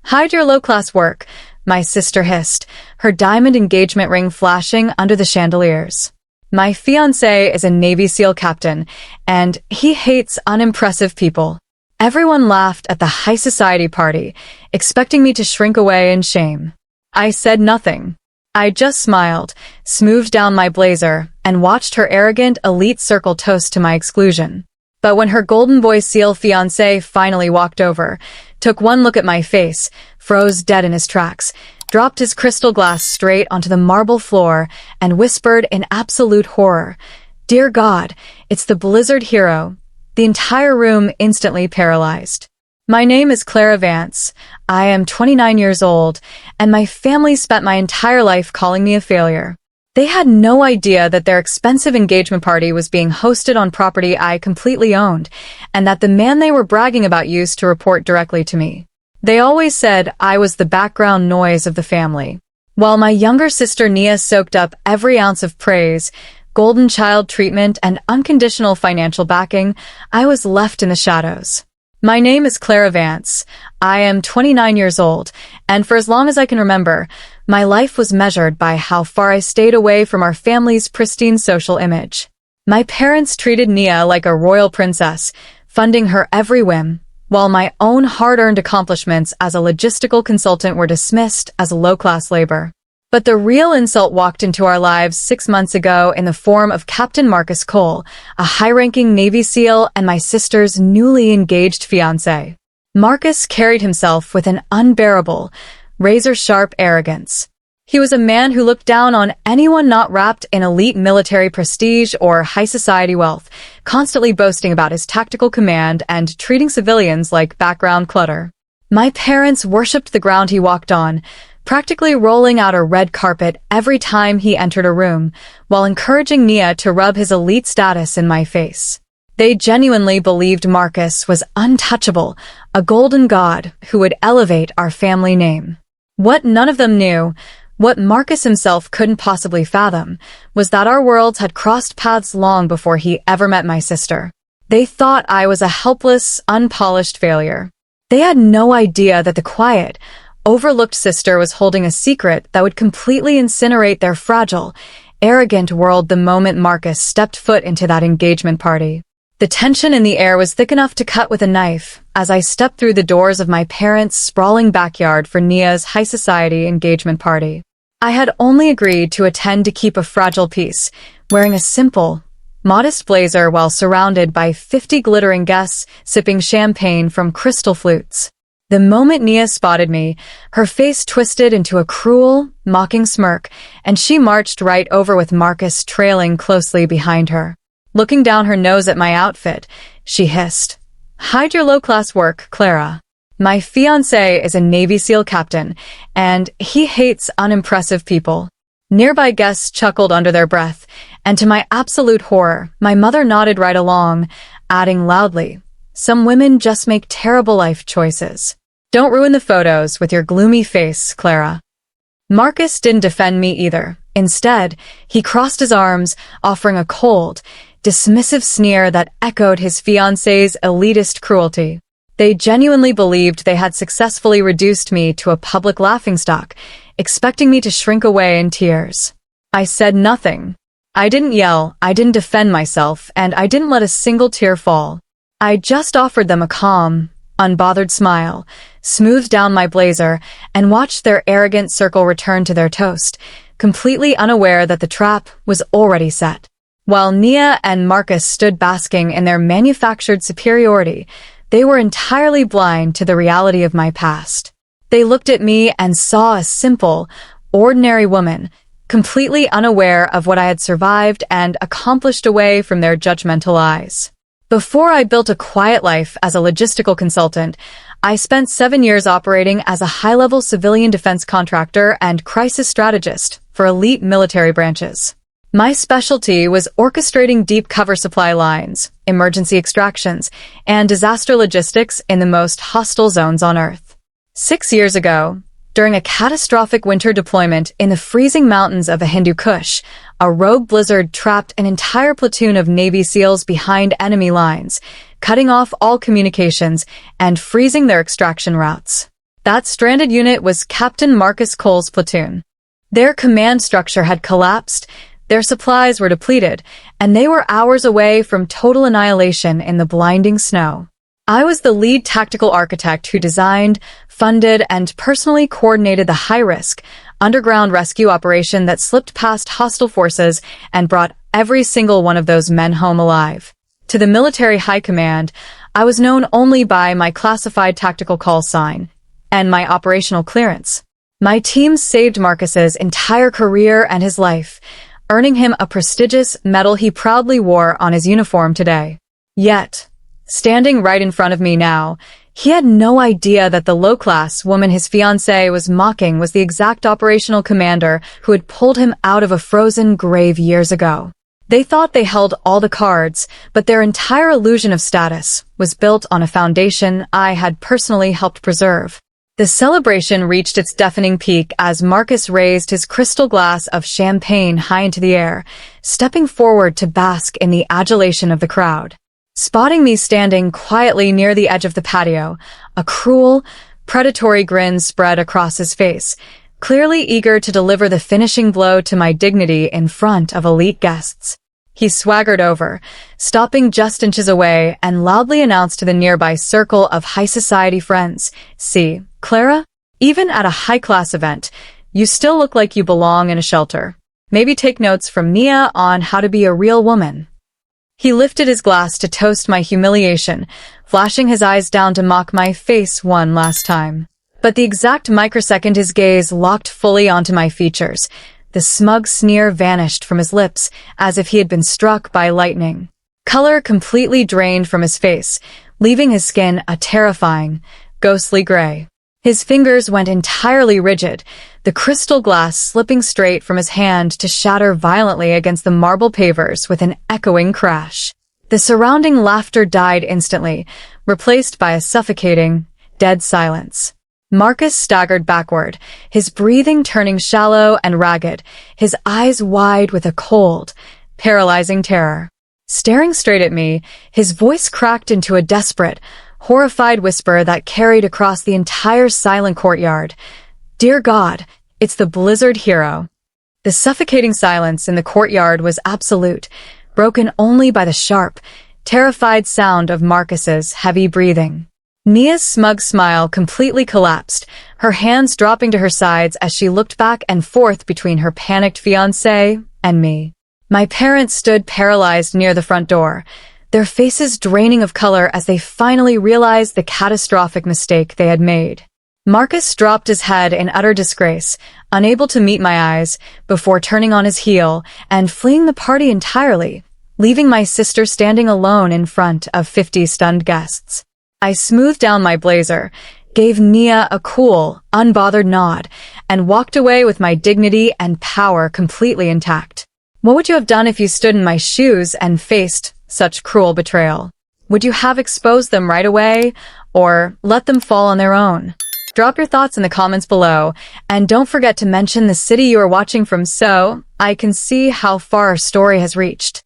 Hide your low-class work, my sister hissed, her diamond engagement ring flashing under the chandeliers. My fiancé is a Navy SEAL captain, and he hates unimpressive people. Everyone laughed at the high society party, expecting me to shrink away in shame. I said nothing. I just smiled, smoothed down my blazer, and watched her arrogant elite circle toast to my exclusion. But when her golden boy SEAL fiancé finally walked over, took one look at my face, froze dead in his tracks, dropped his crystal glass straight onto the marble floor, and whispered in absolute horror, "Dear God, it's the Blizzard hero." The entire room instantly paralyzed. My name is Clara Vance. I am 29 years old, and my family spent my entire life calling me a failure. They had no idea that their expensive engagement party was being hosted on property I completely owned, and that the man they were bragging about used to report directly to me. They always said I was the background noise of the family. While my younger sister Nia soaked up every ounce of praise, golden child treatment, and unconditional financial backing, I was left in the shadows. My name is Clara Vance. I am 29 years old, and for as long as I can remember, my life was measured by how far I stayed away from our family's pristine social image. My parents treated Nia like a royal princess, funding her every whim, while my own hard-earned accomplishments as a logistical consultant were dismissed as low-class labor. But the real insult walked into our lives 6 months ago in the form of Captain Marcus Cole, a high-ranking Navy SEAL and my sister's newly engaged fiancé. Marcus carried himself with an unbearable, razor-sharp arrogance. He was a man who looked down on anyone not wrapped in elite military prestige or high society wealth, constantly boasting about his tactical command and treating civilians like background clutter. My parents worshipped the ground he walked on, practically rolling out a red carpet every time he entered a room, while encouraging Nia to rub his elite status in my face. They genuinely believed Marcus was untouchable, a golden god who would elevate our family name. What none of them knew, what Marcus himself couldn't possibly fathom, was that our worlds had crossed paths long before he ever met my sister. They thought I was a helpless, unpolished failure. They had no idea that the quiet, overlooked sister was holding a secret that would completely incinerate their fragile, arrogant world the moment Marcus stepped foot into that engagement party. The tension in the air was thick enough to cut with a knife as I stepped through the doors of my parents' sprawling backyard for Nia's high society engagement party. I had only agreed to attend to keep a fragile peace, wearing a simple, modest blazer while surrounded by 50 glittering guests sipping champagne from crystal flutes. The moment Nia spotted me, her face twisted into a cruel, mocking smirk, and she marched right over with Marcus trailing closely behind her. Looking down her nose at my outfit, she hissed, "Hide your low-class work, Clara. My fiancé is a Navy SEAL captain, and he hates unimpressive people." Nearby guests chuckled under their breath, and to my absolute horror, my mother nodded right along, adding loudly, "Some women just make terrible life choices. Don't ruin the photos with your gloomy face, Clara." Marcus didn't defend me either. Instead, he crossed his arms, offering a cold, dismissive sneer that echoed his fiancé's elitist cruelty. They genuinely believed they had successfully reduced me to a public laughingstock, expecting me to shrink away in tears. I said nothing. I didn't yell, I didn't defend myself, and I didn't let a single tear fall. I just offered them a calm, unbothered smile, smoothed down my blazer, and watched their arrogant circle return to their toast, completely unaware that the trap was already set. While Nia and Marcus stood basking in their manufactured superiority, they were entirely blind to the reality of my past. They looked at me and saw a simple, ordinary woman, completely unaware of what I had survived and accomplished away from their judgmental eyes. Before I built a quiet life as a logistical consultant, I spent 7 years operating as a high-level civilian defense contractor and crisis strategist for elite military branches. My specialty was orchestrating deep cover supply lines, emergency extractions, and disaster logistics in the most hostile zones on Earth. 6 years ago, during a catastrophic winter deployment in the freezing mountains of the Hindu Kush, a rogue blizzard trapped an entire platoon of Navy SEALs behind enemy lines, cutting off all communications and freezing their extraction routes. That stranded unit was Captain Marcus Cole's platoon. Their command structure had collapsed, their supplies were depleted, and they were hours away from total annihilation in the blinding snow. I was the lead tactical architect who designed, funded, and personally coordinated the high-risk, underground rescue operation that slipped past hostile forces and brought every single one of those men home alive. To the military high command, I was known only by my classified tactical call sign and my operational clearance. My team saved Marcus's entire career and his life, earning him a prestigious medal he proudly wore on his uniform today. Yet, standing right in front of me now, he had no idea that the low-class woman his fiancé was mocking was the exact operational commander who had pulled him out of a frozen grave years ago. They thought they held all the cards, but their entire illusion of status was built on a foundation I had personally helped preserve. The celebration reached its deafening peak as Marcus raised his crystal glass of champagne high into the air, stepping forward to bask in the adulation of the crowd. Spotting me standing quietly near the edge of the patio, a cruel, predatory grin spread across his face, clearly eager to deliver the finishing blow to my dignity in front of elite guests. He swaggered over, stopping just inches away, and loudly announced to the nearby circle of high society friends, "See, Clara? Even at a high-class event, you still look like you belong in a shelter. Maybe take notes from Mia on how to be a real woman." He lifted his glass to toast my humiliation, flashing his eyes down to mock my face one last time. But the exact microsecond his gaze locked fully onto my features, the smug sneer vanished from his lips as if he had been struck by lightning. Color completely drained from his face, leaving his skin a terrifying, ghostly gray. His fingers went entirely rigid, the crystal glass slipping straight from his hand to shatter violently against the marble pavers with an echoing crash. The surrounding laughter died instantly, replaced by a suffocating, dead silence. Marcus staggered backward, his breathing turning shallow and ragged, his eyes wide with a cold, paralyzing terror. Staring straight at me, his voice cracked into a desperate, horrified whisper that carried across the entire silent courtyard. "Dear God, it's the Blizzard hero." The suffocating silence in the courtyard was absolute, broken only by the sharp, terrified sound of Marcus's heavy breathing. Mia's smug smile completely collapsed, her hands dropping to her sides as she looked back and forth between her panicked fiancé and me. My parents stood paralyzed near the front door, their faces draining of color as they finally realized the catastrophic mistake they had made. Marcus dropped his head in utter disgrace, unable to meet my eyes, before turning on his heel and fleeing the party entirely, leaving my sister standing alone in front of 50 stunned guests. I smoothed down my blazer, gave Mia a cool, unbothered nod, and walked away with my dignity and power completely intact. What would you have done if you stood in my shoes and faced such cruel betrayal? Would you have exposed them right away, or let them fall on their own? Drop your thoughts in the comments below, and don't forget to mention the city you are watching from so I can see how far our story has reached.